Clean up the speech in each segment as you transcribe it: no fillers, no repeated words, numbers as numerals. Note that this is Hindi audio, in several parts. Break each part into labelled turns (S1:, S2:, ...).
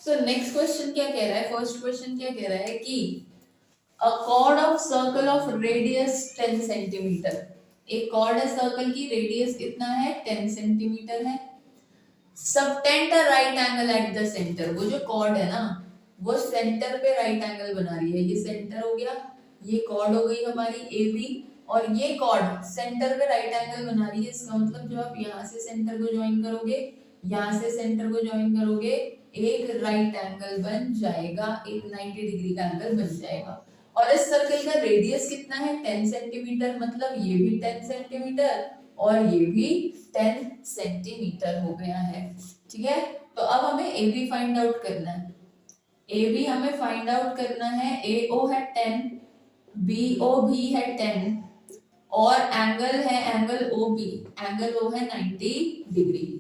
S1: सो नेक्स्ट क्वेश्चन क्या कह रहा है, फर्स्ट क्वेश्चन क्या कह रहा है कि अ cord of circle of radius 10 centimetre, एक कॉर्ड है सर्कल की, रेडियस कितना है 10 सेंटीमीटर है, subtend a right angle at the centre, वो जो कॉर्ड है ना वो सेंटर पे राइट एंगल बना रही है, ये सेंटर हो गया, ये कॉर्ड हो गई हमारी ए बी, और ये कॉर्ड सेंटर पे राइट एंगल बना रही है, इसका मतलब जब आप यहाँ से सेंटर को ज्वाइन करोगे, यहाँ से सेंटर को ज्वाइन करोगे, एक राइट एंगल बन जाएगा, एक 90 डिग्री का एंगल बन जाएगा। और इस सर्कल का रेडियस कितना है 10 सेंटीमीटर, मतलब ये भी 10 सेंटीमीटर और ये भी 10 सेंटीमीटर हो गया है। ठीक है, तो अब हमें ए बी फाइंड आउट करना है, ए बी हमें फाइंड आउट करना है, ए ओ है 10, बी ओ भी है 10 और एंगल है angle O B, angle O है 90 डिग्री।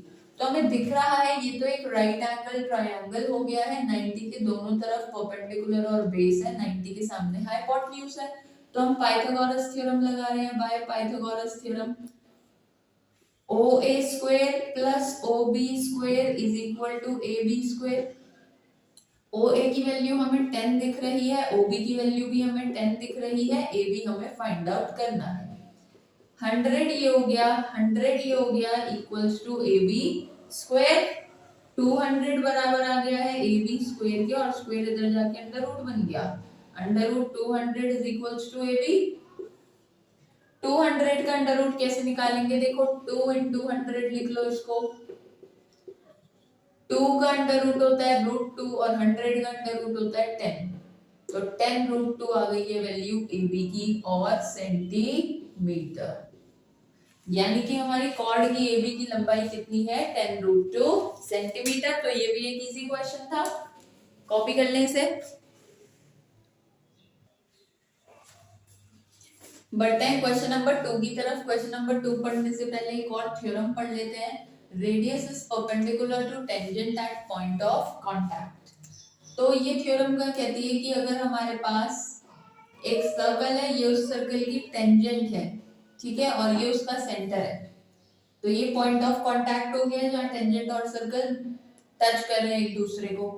S1: तो हमें दिख रहा है ये तो एक राइट एंगल ट्रायंगल हो गया है, 90 के दोनों तरफ परपेंडिकुलर और बेस है, 90 के सामने हाइपोटेन्यूज है, तो हम पाइथागोरस थ्योरम लगा रहे हैं, by Pythagoras theorem O A square plus O B square is equal to A B square. O A की वैल्यू हमें 10 दिख रही है, ओ बी की वैल्यू भी हमें 10 दिख रही है, ए बी हमें फाइंड आउट करना है। 100 ये हो गया, 100 ये हो गया equals to A B square, 200 बराबर आ गया है ए बी स्क्वायर के, और स्क्वायर इधर जाके अंडर रूट बन गया, under root 200 is equals to A B. 200 का अंडर रूट कैसे निकालेंगे, देखो 2 इंटू 100 लिख लो इसको, 2 का अंडर रूट होता है √2 और 100 का अंडर रूट होता है 10, तो 10√2 आ गई है वैल्यू ए बी की और सेंटीमीटर, यानी कि हमारी कॉर्ड की ए बी की लंबाई कितनी है 10√2 सेंटीमीटर। तो ये भी एक इजी क्वेश्चन था, कॉपी कर लें इसे। बढ़ते हैं क्वेश्चन नंबर 2 की तरफ। क्वेश्चन नंबर 2 पढ़ने से पहले एक और थ्योरम पढ़ लेते हैं, radius is perpendicular to tangent at point of contact. तो ये थ्योरम का कहती है कि अगर हमारे पास एक सर्कल है, ये उस सर्कल की टेंजेंट है, ठीक है, और ये उसका सेंटर है, तो ये पॉइंट ऑफ कांटेक्ट हो गया जहाँ टेंजेंट और सर्कल टच कर रहे हैं एक दूसरे को।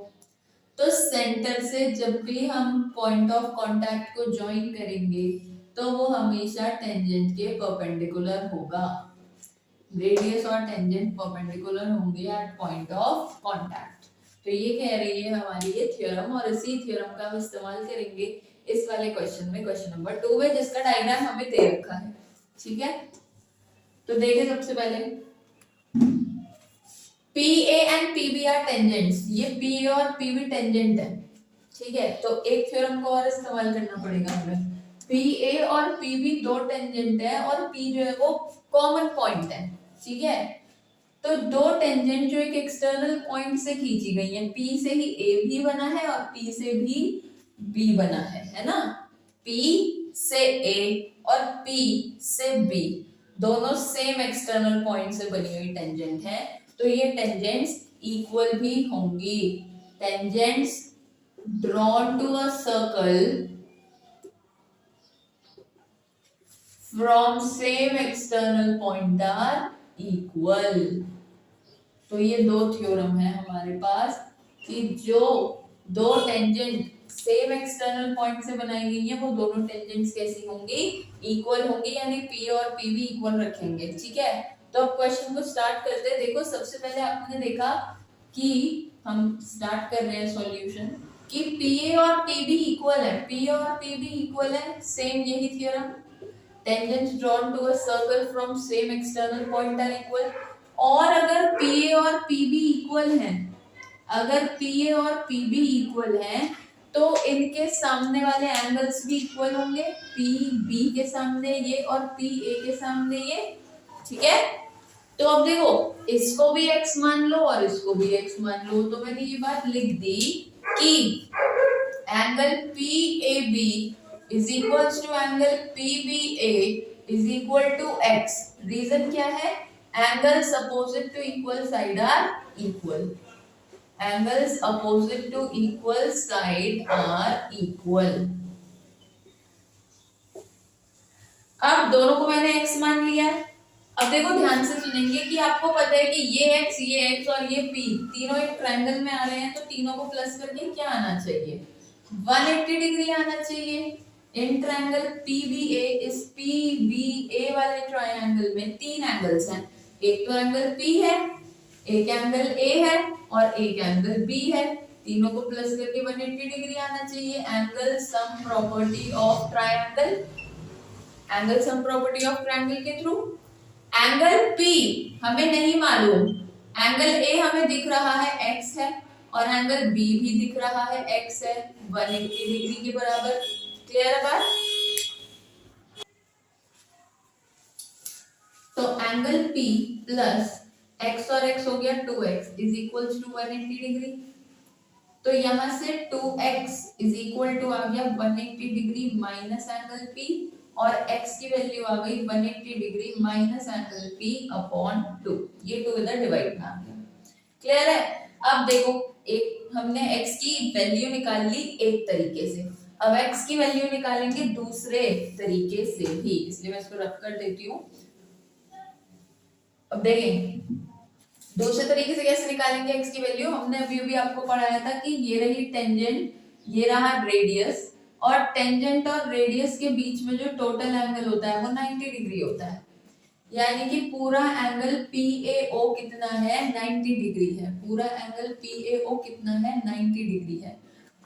S1: तो सेंटर से जब भी हम पॉइंट ऑफ कांटेक्ट को ज्वाइन करेंगे तो वो हमेशा टेंजेंट के परपेंडिकुलर होगा, रेडियस और टेंजेंट परपेंडिकुलर होंगे एट पॉइंट ऑफ कांटेक्ट। तो ये कह रही है हमारी ये थ्योरम, और इसी थ्योरम का हम इस्तेमाल करेंगे इस वाले क्वेश्चन में, क्वेश्चन नंबर 2 में, जिसका डायग्राम हमें दे रखा है। ठीक है, तो देखें सबसे पहले P A and P B are tangents, ये पी ए और पी बी टेंजेंट है। ठीक है, तो एक थ्योरम को और इस्तेमाल करना पड़ेगा हमें, पी ए और पी बी दो टेंजेंट है और पी जो है वो कॉमन पॉइंट है। ठीक है, तो दो टेंजेंट जो एक एक्सटर्नल पॉइंट से खींची गई है, पी से ही ए भी बना है और पी से भी बी बना है ना, पी से ए और पी से बी दोनों सेम एक्सटर्नल पॉइंट से बनी हुई टेंजेंट है, तो ये टेंजेंट्स इक्वल भी होंगी। Tangents drawn to a circle from same external point are equal. तो ये दो थ्योरम है हमारे पास कि जो दो टेंजेंट सेम एक्सटर्नल पॉइंट से बनाई गई है वो दोनों टेंजेंट्स कैसी होंगी, इक्वल होंगी, यानी पी और पी भी इक्वल रखेंगे। ठीक है, तो अब क्वेश्चन को स्टार्ट करते हैं। देखो सबसे पहले आपने देखा कि हम स्टार्ट कर रहे हैं सॉल्यूशन कि पी ए और पी बी इक्वल है, पी और पी बी इक्वल है, सेम यही theorem, tangents drawn to a circle from same external point are equal. और अगर पी ए और पी बी इक्वल हैं, अगर पी ए और पी बी इक्वल हैं तो इनके सामने वाले एंगल्स भी इक्वल होंगे, पी बी के सामने ये और पी ए के सामने ये। ठीक है, तो अब देखो इसको भी x मान लो और इसको भी x मान लो, तो मैंने ये बात लिख दी कि angle P A B is equals to angle P B A is equal to x। Reason क्या है, angles opposite to equal side are equal, angles opposite to equal side are equal. अब दोनों को मैंने x मान लिया, अब देखो ध्यान से सुनेंगे कि आपको पता है कि ये x और ये p तीनों एक ट्रायंगल में आ रहे हैं, तो तीनों को प्लस करके क्या आना चाहिए, 180 डिग्री आना चाहिए। इन ट्रायंगल PBA, इस PBA वाले ट्रायंगल में तीन एंगल्स हैं, एक तो एंगल P है, एक एंगल A है और एक एंगल B है। तीनों को प्लस करके 180 डिग्री आना चाहिए। Angle sum property of triangle, angle sum property of triangle के थ्रू एंगल P हमें नहीं मालूम, एंगल A हमें दिख रहा है x है और एंगल B भी दिख रहा है x है, 180 डिग्री के बराबर। क्लियर है बात? तो एंगल P प्लस x और x हो गया 2x is equal to 180 degree. तो यहां से 2x इज इक्वल टू आ गया 180 डिग्री माइनस एंगल P और x की वैल्यू आ गई 180 degree minus angle P upon 2। ये 2 इधर डिवाइड में आ गया। क्लियर है? अब देखो एक हमने x की वैल्यू निकाल ली एक तरीके से, अब x की वैल्यू निकालेंगे दूसरे तरीके से भी, इसलिए मैं इसको रख कर देती हूँ। अब देखें दूसरे तरीके से कैसे निकालेंगे x की वैल्यू। हमने अभी अभी आपको पढ़ाया था कि ये रही टेंजेंट, ये रहा रेडियस, और टेंजेंट और रेडियस के बीच में जो टोटल एंगल होता है वो 90 डिग्री होता है। यानी कि पूरा एंगल PAO कितना है, 90 डिग्री है। पूरा एंगल PAO कितना है, 90 डिग्री है।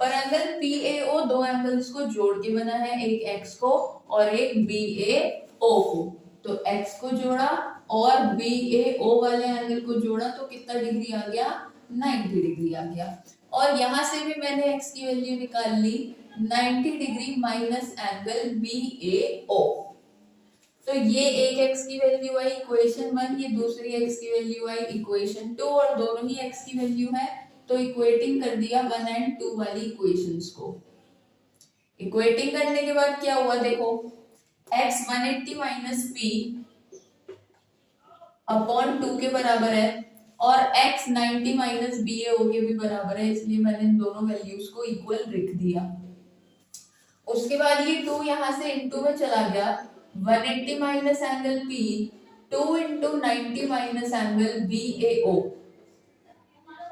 S1: पर एंगल PAO दो एंगल्स को जोड़ के बना है, एक x को और एक BAO को। तो x को जोड़ा और BAO वाले एंगल को जोड़ा तो कितना डिग्री आ गया, 90 डिग्री आ गया। और यहां से भी मैंने x की वैल्यू निकाल ली 90 डिग्री माइनस एंगल BAO। तो ये एक x की वैल्यू आई इक्वेशन 1, ये दूसरी x की वैल्यू आई इक्वेशन 2, और दोनों ही x की वैल्यू है तो इक्वेटिंग कर दिया 1 एंड 2 वाली इक्वेशंस को। इक्वेटिंग करने के बाद क्या हुआ देखो, x 180 माइनस p अपॉन 2 के बराबर है और x 90 माइनस BAO के भी बराबर है, इसलिए मैंने इन दोनों वैल्यूज को इक्वल लिख दिया। उसके बाद ये 2 यहां से इनटू में चला गया, 180 minus angle P 2 into 90 minus angle BAO।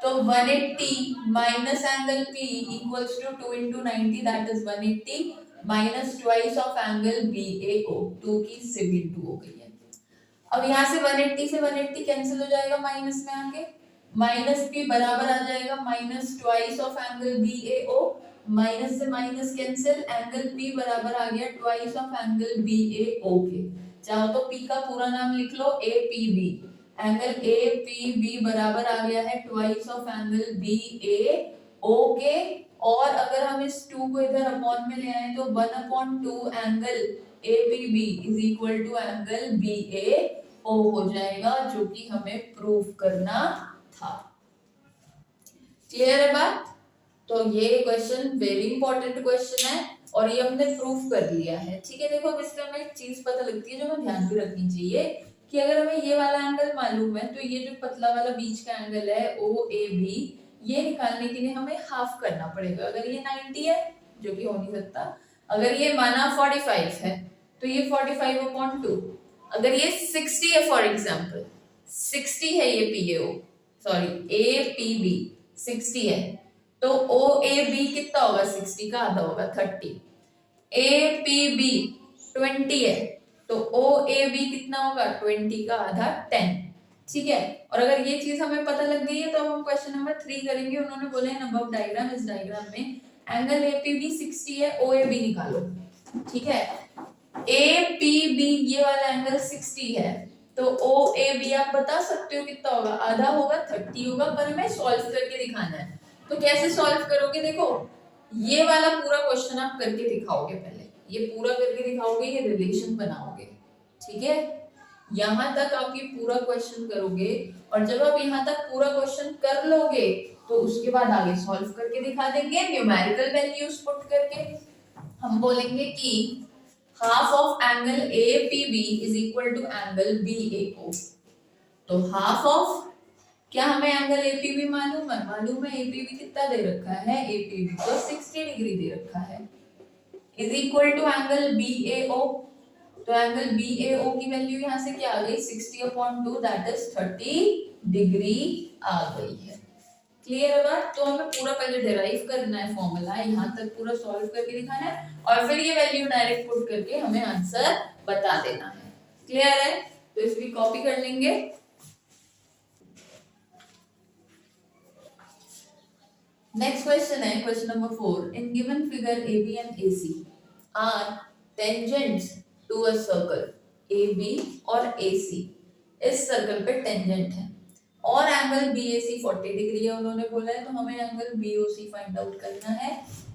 S1: तो 180 minus angle P equals to 2 into 90 that is 180 minus twice of angle BAO। 2 की सिग इंटू हो गई है। अब यहाँ से 180 से 180 कैंसिल हो जाएगा माइनस में आके, माइनस P बराबर आ जाएगा minus twice of angle BAO, minus से माइनस कैंसिल, एंगल P बराबर आ गया ट्वाइस ऑफ एंगल BAO के। चाहो तो P का पूरा नाम लिख लो APB, एंगल APB बराबर आ गया है ट्वाइस ऑफ एंगल BAO के। और अगर हम इस 2 को इधर अपॉन में ले आए तो 1/2 angle APB is equal to angle BAO हो जाएगा, जो कि हमें प्रूव करना था। क्लियर है बात? तो ये क्वेश्चन वेरी इंपॉर्टेंट क्वेश्चन है और ये हमने प्रूफ कर लिया है। ठीक है, देखो अब इससे हमें एक चीज पता लगती है जो हमें ध्यान भी रखनी चाहिए कि अगर हमें ये वाला एंगल मालूम है तो ये जो पतला वाला बीच का एंगल है OAB, ये निकालने के लिए हमें हाफ करना पड़ेगा। अगर ये 90 है, जो कि हो नहीं सकता, अगर ये माना 45 है तो ये 45/2, अगर ये 60 है फॉर एग्जांपल, 60 है ये PAO, सॉरी APB 60 है तो OAB कितना होगा, 60 का आधा होगा 30। APB 20 है तो OAB कितना होगा, 20 का आधा 10। ठीक है, और अगर ये चीज हमें पता लग गई है तो हम क्वेश्चन नंबर 3 करेंगे। उन्होंने बोले इन अबव डायग्राम, इस डायग्राम में एंगल APB 60 है, OAB निकालो। ठीक है, APB ये वाला एंगल 60 है तो OAB आप बता सकते हो कितना होगा, आधा होगा 30 होगा, पर हमें सॉल्व करके दिखाना है। तो कैसे सॉल्व करोगे, देखो ये वाला पूरा क्वेश्चन आप करके दिखाओगे, पहले ये पूरा करके दिखाओगे, ये रिलेशन बनाओगे। ठीक है, यहां तक आप ये पूरा क्वेश्चन करोगे और जब आप यहां तक पूरा क्वेश्चन कर लोगे तो उसके बाद आगे सॉल्व करके दिखा देंगे न्यूमेरिकल वैल्यूज पुट करके। हम बोलेंगे कि half of angle APB is equal to angle BAO। तो हाफ ऑफ, क्या हमें एंगल APB मालूम है, मालूम है APB कितना दे रखा है, APB तो 60 डिग्री दे रखा है, is equal to angle BAO। तो एंगल BAO की वैल्यू यहाँ से क्या आ गई 60/2 दैट इज 30 डिग्री आ गई है। क्लियर है बात? तो हमें पूरा पहले डिराइव करना है फॉर्मूला, यहाँ तक पूरा सॉल्व करके दिखाना है और फिर ये वैल्यू डायरेक्ट पुट करके हमें आंसर बता देना है। क्लियर है? तो इसकी कॉपी कर लेंगे। नेक्स्ट क्वेश्चन है question number 4। In given figure AB and AC are tangents to a circle, AB और AC इस सर्कल पे टेंजेंट है और एंगल BAC 40 डिग्री है उन्होंने बोला है, तो हमें एंगल BOC फाइंड आउट करना है,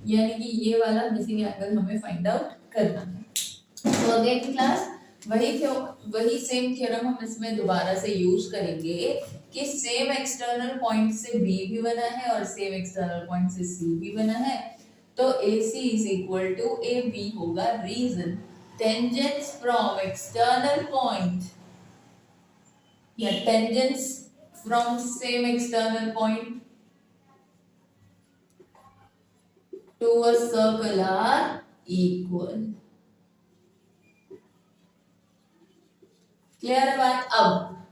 S1: यानी कि ये वाला मिसिंग एंगल हमें फाइंड आउट करना है। तो अगेन क्लास वही सेम थ्योरम हम इसमें दोबारा से यूज करेंगे कि सेम एक्सटर्नल पॉइंट से B भी बना है और सेम एक्सटर्नल पॉइंट से C भी बना है, तो AC is equal to AB होगा। Reason tangents from external point या tangents from same external point to a circle are equal. Clear है बात? अब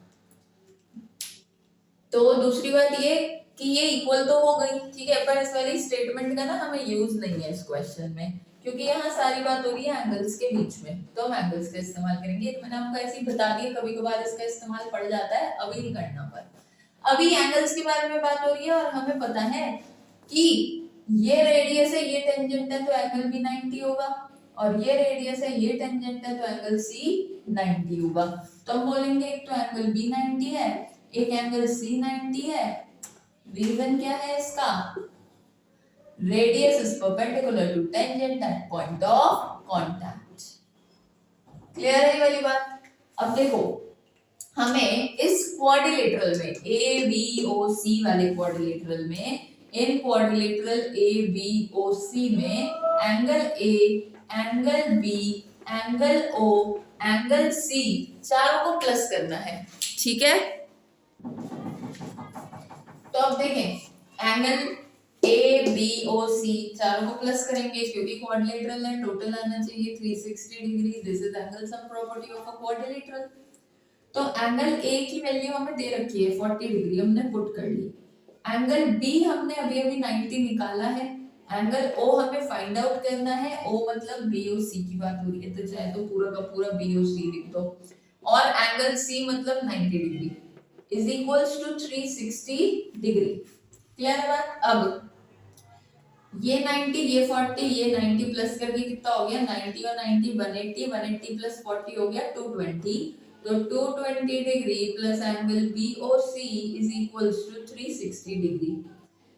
S1: तो दूसरी बात ये कि ये इक्वल तो हो गई, ठीक है, पर इस वाली स्टेटमेंट का ना हमें यूज नहीं है इस क्वेश्चन में, क्योंकि यहाँ सारी बात हो रही है एंगल्स के बीच में, तो हम एंगल्स का इस्तेमाल करेंगे। तो मैंने आपको ऐसे ही बता दिया, कभी कभार इसका इस्तेमाल पड़ जाता है, अभी नहीं करना। पर अभी एंगल्स के बारे में बात हो रही है और हमें पता है कि ये रेडियस है, ये टेंजेंट है, तो एंगल भी 90 होगा, और ये रेडियस है, ये टेंजेंट है, तो एंगल C 90 होगा। तो हम बोलेंगे एक तो एंगल B 90 है, एक एंगल C 90 है। रीजन क्या है इसका? Radius is perpendicular to tangent at point of contact. Clear है ये वाली बात? अब देखो हमें इस क्वाड्रिलेटरल में ABOC वाले क्वाड्रिलेटरल में, इन क्वाड्रिलेटरल ABOC में angle A, angle B, angle O, angle C चारों को प्लस करना है, ठीक है। तो अब देखें एंगल ABOC चारों को प्लस करेंगे क्योंकि क्वाड्रिलेटरल है, टोटल आना चाहिए 360 degree. This is angle sum property of a quadrilateral. तो एंगल A की वैल्यू हमें दे रखी है 40 डिग्री, हमने पुट कर ली। एंगल B हमने अभी अभी 90 निकाला है। एंगल O हमें फाइंड आउट करना है, O मतलब BOC की बात हो रही है, तो चाहे तो पूरा का पूरा BOC लिख दो, और एंगल C मतलब 90 degree is equals to 360 degree. Clear है बात? अब ये 90, ये 40, ये 90 प्लस करके कितना हो गया 90 और 90 180, 180 प्लस 40 हो गया 220। तो 220 degree plus angle BOC is equals to 360 degree.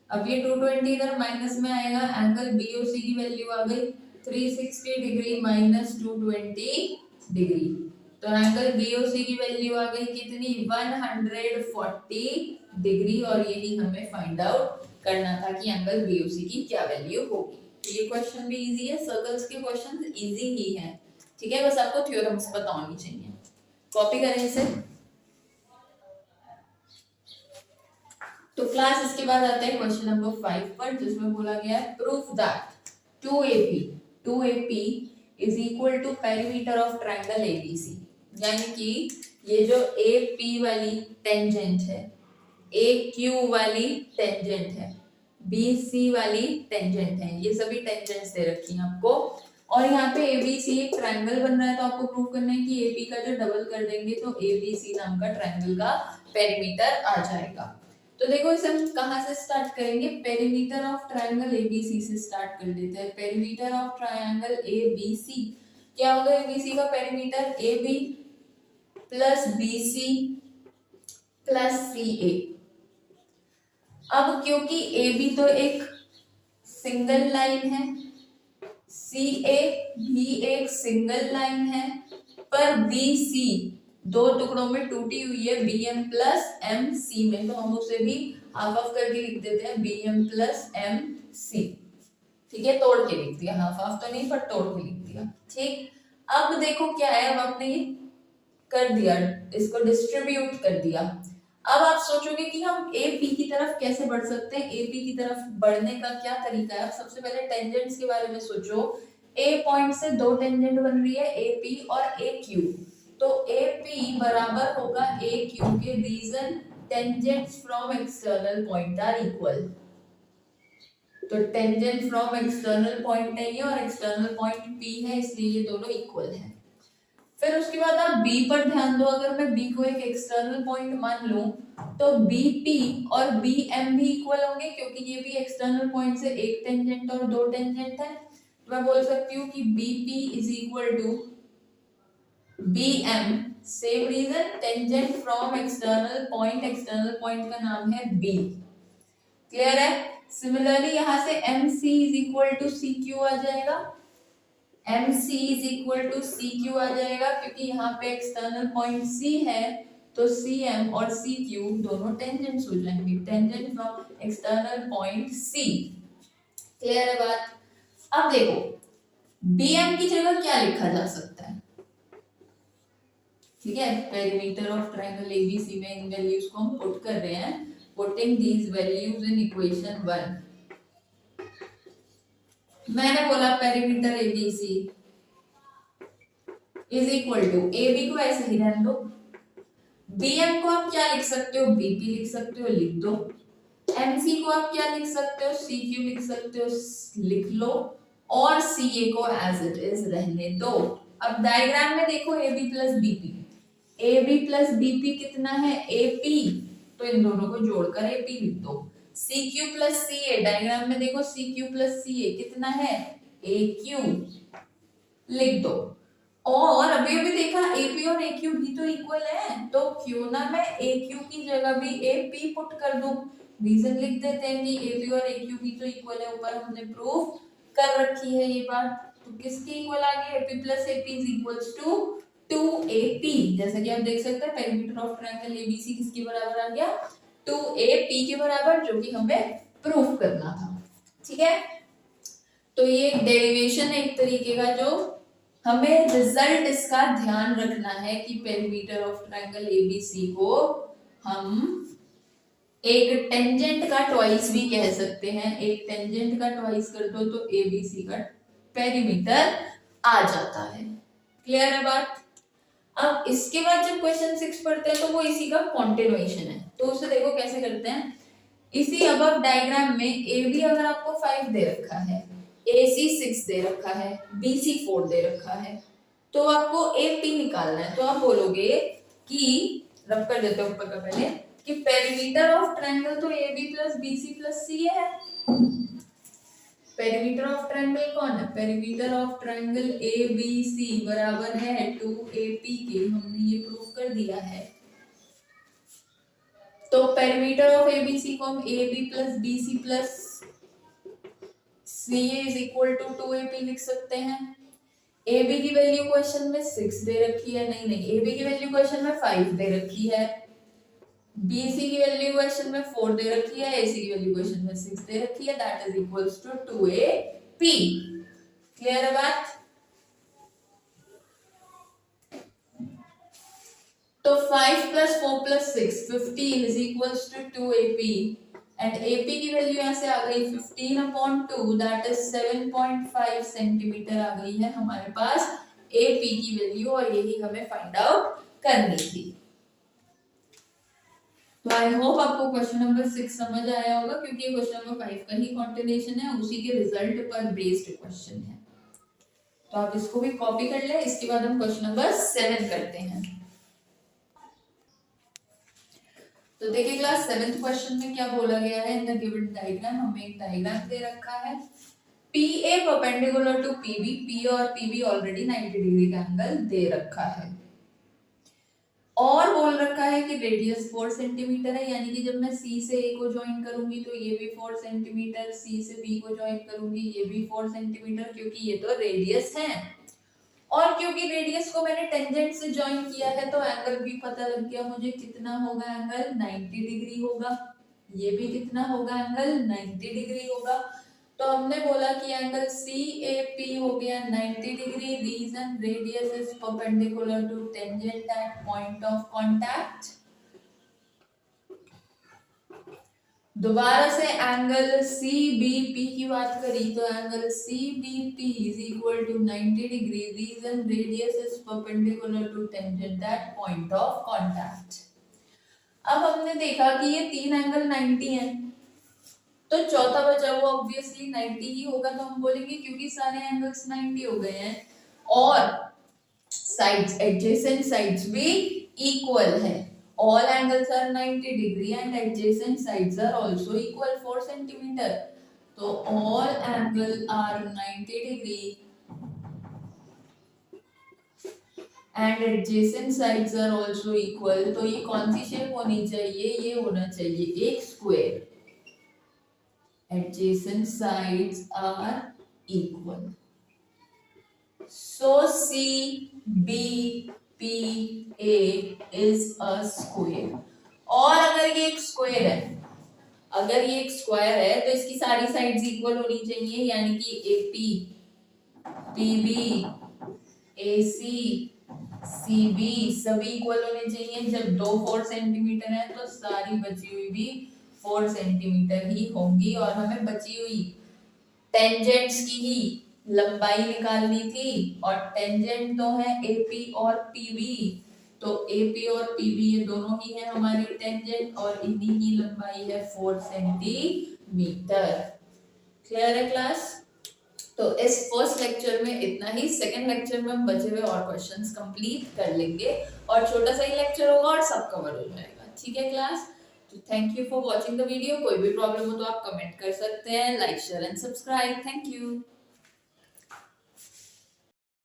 S1: अब ये 220 इधर माइनस में आएगा, एंगल BOC की वैल्यू आ गई 360 डिग्री माइनस 220 डिग्री। तो एंगल BOC की वैल्यू आ गई कितनी 140 डिग्री, और यही हमें फाइंड आउट करना था कि एंगल BOC की क्या वैल्यू होगी। तो ये क्वेश्चन भी इजी है, सर्कल्स के क्वेश्चन इजी ही हैं, ठीक है, बस आपको थ्योरम्स पता होनी चाहिए। कॉपी करें इसे। तो क्लास इसके बाद आता है क्वेश्चन नंबर 5 पर, जिसमें बोला गया है proof that 2AP is equal to perimeter of triangle ABC। यानी कि ये जो AP वाली टेंजेंट है, AQ वाली टेंजेंट है, BC वाली टेंजेंट है, ये सभी टेंजेंट्स दे रखी हैं आपको, और यहाँ पे ABC एक ट्रायंगल बन रहा है, तो आपको प्रूव करना है कि AP का जो डबल कर देंगे तो ABC नाम का ट्रायंगल का पेरीमीटर आ जाएगा। तो देखो इसे हम कहाँ से स्टार्ट करेंगे, पेरीमीटर ऑफ ट्रायंगल ABC से स्टार्ट कर देते हैं। पेरीमीटर ऑफ ट्रायंगल ABC क्या होगा? ABC का perimeter AB plus BC plus CA। अब क्योंकि AB तो एक सिंगल लाइन है, CA भी एक सिंगल लाइन है, पर BC दो टुकड़ों में टूटी हुई है BM प्लस MC में, तो हम उसे भी हाफ ऑफ करके लिख देते हैं BM प्लस MC। ठीक है, तोड़ के लिख दिया, हाफ हाफ तो नहीं पर तोड़ के लिख दिया। ठीक, अब देखो क्या है, अब आपने ये कर दिया, इसको डिस्ट्रीब्यूट कर दिया। अब आप सोचोगे कि हम AP की तरफ कैसे बढ़ सकते हैं, AP की तरफ बढ़ने का क्या तरीका है। अब सबसे पहले टेंजेंट्स के बारे में सोचो ए पॉइंट से दो टेंजेंट बन रही है, ए पी और ए क्यू। तो ए पी बराबर होगा ए क्यू के reason tangents from external point are equal. तो टेंजेंट फ्रॉम एक्सटर्नल पॉइंट है ये और एक्सटर्नल पॉइंट पी है, इसलिए ये दोनों इक्वल है। फिर उसके बाद आप बी पर ध्यान दो, अगर मैं बी को एक एक्सटर्नल पॉइंट मान लूं तो बी पी और बी एम भी इक्वल होंगे, क्योंकि ये भी एक्सटर्नल पॉइंट से एक टेंजेंट और दो टेंजेंट है। तो मैं बोल सकती हूँ कि B P is equal to B M, same reason, tangent from external point का नाम है बी। क्लियर है? सिमिलरली यहाँ से M C is equal to C Q आ जाएगा, M C is equal to C Q आ जाएगा, क्योंकि यहाँ पे एक्सटर्नल पॉइंट सी है, तो सी एम और सी क्यू दोनों टेंजेंट्स हो जाएंगे, tangent from external point C. Clear है बात? अब देखो बी एम की जगह क्या लिखा जा सकता है? ठीक है, पेरीमीटर ऑफ ट्रायंगल एबीसी में इन वैल्यूज को हम पुट कर रहे हैं, putting these values in equation 1। मैंने बोला perimeter ABC is equal to, A B को ऐसे ही रहने दो, बी एम को आप क्या लिख सकते हो, बी पी लिख सकते हो, लिख दो। एम सी को आप क्या लिख सकते हो, सी क्यू लिख सकते हो, लिख लो। और सी ए को एज इट इज रहने दो। अब डायग्राम में देखो A B plus B P, A B plus B P कितना है, ए पी, तो इन दोनों को जोड़कर ए पी लिख दो। सी क्यू प्लस सी ए, डायग्राम में देखो सी क्यू प्लस सी ए कितना है, ए क्यू, लिख दो। और अभी अभी देखा ए पी और ए क्यू भी तो इक्वल है, तो क्यों ना मैं ए क्यू की जगह भी ए पी पुट कर दूं। रीजन लिख देते हैं कि ए पी और ए क्यू भी तो इक्वल है, ऊपर हमने प्रूफ कर रखी है ये बात। तो किसकी इक्वल आ गई, A P plus A P is equals to 2AP। जैसा कि आप देख सकते हैं पेरीमीटर ऑफ ट्रायंगल एबीसी किसके बराबर आ गया, 2AP के बराबर, जो कि हमें प्रूफ करना था। ठीक है, तो ये डेरिवेशन है एक तरीके का, जो हमें रिजल्ट इसका ध्यान रखना है कि पेरीमीटर ऑफ ट्रायंगल एबीसी को हम एक टेंजेंट का ट्वाइस भी कह सकते हैं। एक टेंजेंट का ट्वाइस कर दो तो एबीसी का पेरीमीटर आ जाता है। क्लियर है बात? अब इसके बाद जब क्वेश्चन 6 पढ़ते हैं तो वो इसी का कॉन्टिन्यूएशन है। तो उसे देखो कैसे करते हैं। इसी अबव डायग्राम में ए बी अगर आपको 5 दे रखा है, ए सी 6 दे रखा है, बी सी 4 दे रखा है, तो आपको ए पी निकालना है। तो आप बोलोगे कि, रब कर देते हो ऊपर का पहले, कि पेरीमीटर ऑफ ट्रायंगल तो A B plus B C plus C है। पेरीमीटर ऑफ ट्रायंगल कौन है, perimeter of triangle A B C बराबर है 2AP के, हमने ये प्रूफ कर दिया है। तो पेरीमीटर ऑफ एबीसी को हम A B plus B C plus C A is equal to 2AP लिख सकते हैं। ए बी की वैल्यू क्वेश्चन में 6 दे रखी है, नहीं ए बी की वैल्यू क्वेश्चन में 5 दे रखी है, BC की वैल्यू क्वेश्चन में 4 दे रखी है, AC की वैल्यू क्वेश्चन में 6 दे रखी है, that is equals to 2AP। Clear है बात? तो 5 plus 4 plus 6 15 is equals to 2AP and AP की वैल्यू यहाँ से आ गई 15/2, दैट इज 7.5 सेंटीमीटर आ गई है हमारे पास AP की वैल्यू, और यही हमें फाइंड आउट करनी थी। तो आई होप आपको क्वेश्चन नंबर 6 समझ आया होगा, क्योंकि क्वेश्चन नंबर 5 का ही कंटिन्यूएशन है, उसी के रिजल्ट पर बेस्ड क्वेश्चन है। तो आप इसको भी कॉपी कर ले। इसके बाद हम क्वेश्चन नंबर 7 करते हैं। तो देखिए क्लास 7th क्वेश्चन में क्या बोला गया है। इन द गिवन डायग्राम, हमें एक डायग्राम दे रखा है। PA perpendicular to PB, P और PB ऑलरेडी 90 डिग्री का एंगल दे रखा है, और बोल रखा है कि रेडियस 4 सेंटीमीटर है, यानी कि जब मैं C से A को ज्वाइन करूंगी तो ये भी 4 सेंटीमीटर, C से B को ज्वाइन करूंगी ये भी 4 सेंटीमीटर, क्योंकि ये तो रेडियस है। और क्योंकि रेडियस को मैंने टेंजेंट से ज्वाइन किया है तो एंगल भी पता लग गया मुझे, कितना होगा एंगल, 90 डिग्री होगा। ये भी कितना होगा एंगल, 90 डिग्री होगा। तो हमने बोला कि एंगल CAP हो गया 90 degree, reason radius is perpendicular to tangent at point of contact. दोबारा से एंगल CBP की बात करी तो angle CBP is equal to 90 degree, reason radius is perpendicular to tangent that point of contact. अब हमने देखा कि ये तीन एंगल 90 हैं, तो चौथा बचा हुआ ऑब्वियसली 90 ही होगा, तो हम बोलेंगे क्योंकि सारे एंगल्स 90 हो गए हैं और साइड्स एडजेसेंट साइड्स भी इक्वल है, all angles are 90 degree and adjacent sides are also equal 4 centimeter, तो all angles are 90 degree and adjacent sides are also equal, तो ये कौन सी शेप होनी चाहिए, ये होना चाहिए एक square, adjacent sides are equal, so CBPA is a square। और अगर ये एक स्क्वायर है, अगर ये एक स्क्वायर है तो इसकी सारी साइड्स इक्वल होनी चाहिए, यानी कि AP, PB, AC, CB सभी इक्वल होने चाहिए। जब दो 4 सेंटीमीटर है तो सारी बची हुई भी 4 सेंटीमीटर ही होंगी, और हमें बची हुई टेंजेंट्स की ही लंबाई निकालनी थी, और टेंजेंट तो है AP और PB, तो AP और PB ये दोनों ही है हमारे टेंजेंट, और इन्हीं की लंबाई है 4 सेंटीमीटर। क्लियर है क्लास? तो इस फर्स्ट लेक्चर में इतना ही, सेकंड लेक्चर में हम बचे हुए और क्वेश्चंस कंप्लीट कर लेंगे, और छोटा सा ही लेक्चर होगा और सब कवर हो जाएगा। ठीक है क्लास? तो thank you for watching the video. कोई भी प्रॉब्लम हो तो आप कमेंट कर सकते हैं, like share and subscribe. Thank you.